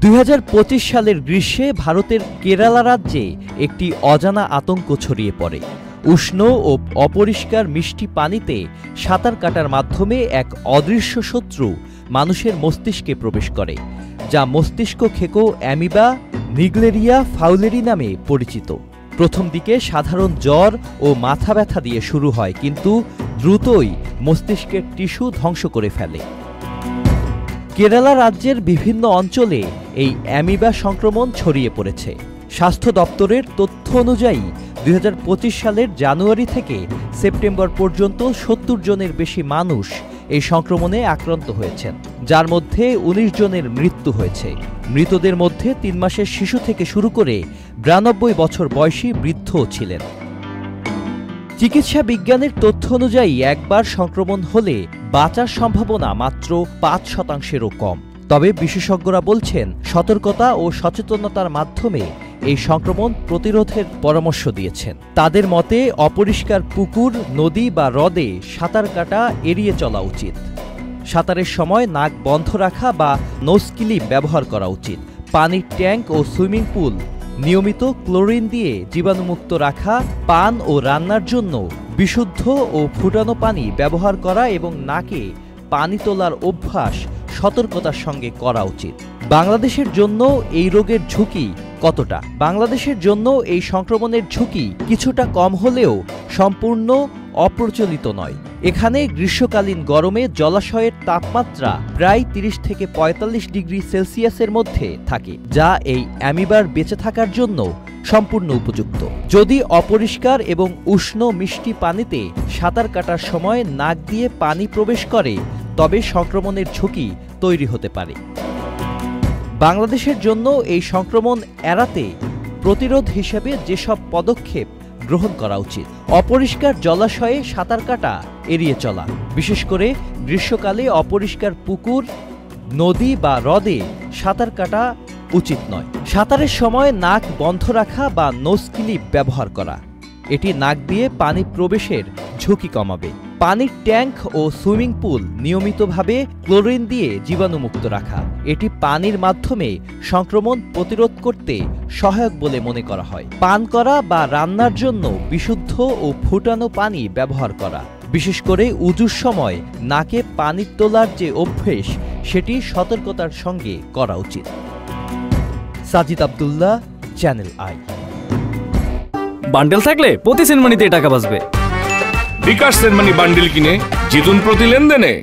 2025 সালের গ্রীষ্মে ভারতের কেরালা রাজ্যে একটি অজানা আতঙ্ক ছড়িয়ে পড়ে। উষ্ণ ও অপরিষ্কার মিষ্টি পানিতে সাঁতার কাটার মাধ্যমে এক অদৃশ্য শত্রু মানুষের মস্তিষ্কে প্রবেশ করে, যা মস্তিষ্ক খেকো অ্যামিবা নিগ্লেরিয়া ফাউলেরি নামে পরিচিত। প্রথম দিকে সাধারণ জ্বর ও মাথা ব্যথা দিয়ে শুরু হয়, কিন্তু দ্রুতই মস্তিষ্কের টিস্যু ধ্বংস করে ফেলে। কেরালা রাজ্যের বিভিন্ন অঞ্চলে এই অ্যামিবা সংক্রমণ ছড়িয়ে পড়েছে। স্বাস্থ্য দপ্তরের তথ্য অনুযায়ী 2025 সালের জানুয়ারি থেকে সেপ্টেম্বর পর্যন্ত 70 জনের বেশি মানুষ এই সংক্রমণে আক্রান্ত হয়েছেন, যার মধ্যে 19 জনের মৃত্যু হয়েছে। মৃতদের মধ্যে 3 মাসের শিশু থেকে শুরু করে 92 বছর বয়সী বৃদ্ধও ছিলেন। চিকিৎসা বিজ্ঞানের তথ্য অনুযায়ী একবার সংক্রমণ হলে বাঁচার সম্ভাবনা মাত্র 5%-এরও কম। তবে বিশেষজ্ঞরা বলছেন, সতর্কতা ও সচেতনতার মাধ্যমে এই সংক্রমণ প্রতিরোধের পরামর্শ দিয়েছেন। তাদের মতে অপরিষ্কার পুকুর, নদী বা হ্রদে সাঁতার কাটা এড়িয়ে চলা উচিত। সাঁতারের সময় নাক বন্ধ রাখা বা নোজ ক্লিপ ব্যবহার করা উচিত। পানির ট্যাঙ্ক ও সুইমিং পুল নিয়মিত ক্লোরিন দিয়ে জীবাণুমুক্ত রাখা, পান ও রান্নার জন্য বিশুদ্ধ ও ফুটানো পানি ব্যবহার করা এবং নাকে পানি তোলার অভ্যাস সতর্কতার সঙ্গে করা উচিত। বাংলাদেশের জন্য এই রোগের ঝুঁকি কতটা? বাংলাদেশের জন্য এই সংক্রমণের ঝুঁকি কিছুটা কম হলেও সম্পূর্ণ অপ্রচলিত নয়। এখানে গ্রীষ্মকালীন গরমে জলাশয়ের তাপমাত্রা প্রায় 30 থেকে 45 ডিগ্রি সেলসিয়াসের মধ্যে থাকে, যা এই অ্যামিবার বেঁচে থাকার জন্য সম্পূর্ণ উপযুক্ত। যদি অপরিষ্কার এবং উষ্ণ মিষ্টি পানিতে সাঁতার কাটার সময় নাক দিয়ে পানি প্রবেশ করে, তবে সংক্রমণের ঝুঁকি তৈরি হতে পারে। বাংলাদেশের জন্য এই সংক্রমণ এড়াতে প্রতিরোধ হিসেবে যেসব পদক্ষেপ গ্রহণ করা উচিত: অপরিষ্কার জলাশয়ে সাঁতার কাটা এড়িয়ে চলা, বিশেষ করে গ্রীষ্মকালে অপরিষ্কার পুকুর, নদী বা হ্রদে সাঁতার কাটা উচিত নয়। সাঁতারের সময় নাক বন্ধ রাখা বা নোজ ক্লিপ ব্যবহার করা, এটি নাক দিয়ে পানি প্রবেশের ঝুঁকি কমাবে। পানির ট্যাঙ্ক ও সুইমিং পুল নিয়মিতভাবে ক্লোরিন দিয়ে জীবাণুমুক্ত রাখা, এটি পানির মাধ্যমে সংক্রমণ প্রতিরোধ করতে সহায়ক বলে মনে করা হয়। পান করা বা রান্নার জন্য বিশুদ্ধ ও ফুটানো পানি ব্যবহার করা, বিশেষ করে উজুর সময় নাকে পানি তোলার যে অভ্যেস, সেটি সতর্কতার সঙ্গে করা উচিত। Sajid Abdullah, channel I. Bundle থাকলে প্রতি সেনমানিতে টাকা বাঁচবে। বিকাশ সেনমানি বান্ডেল কিনে জিতুন প্রতি লেনদেনে।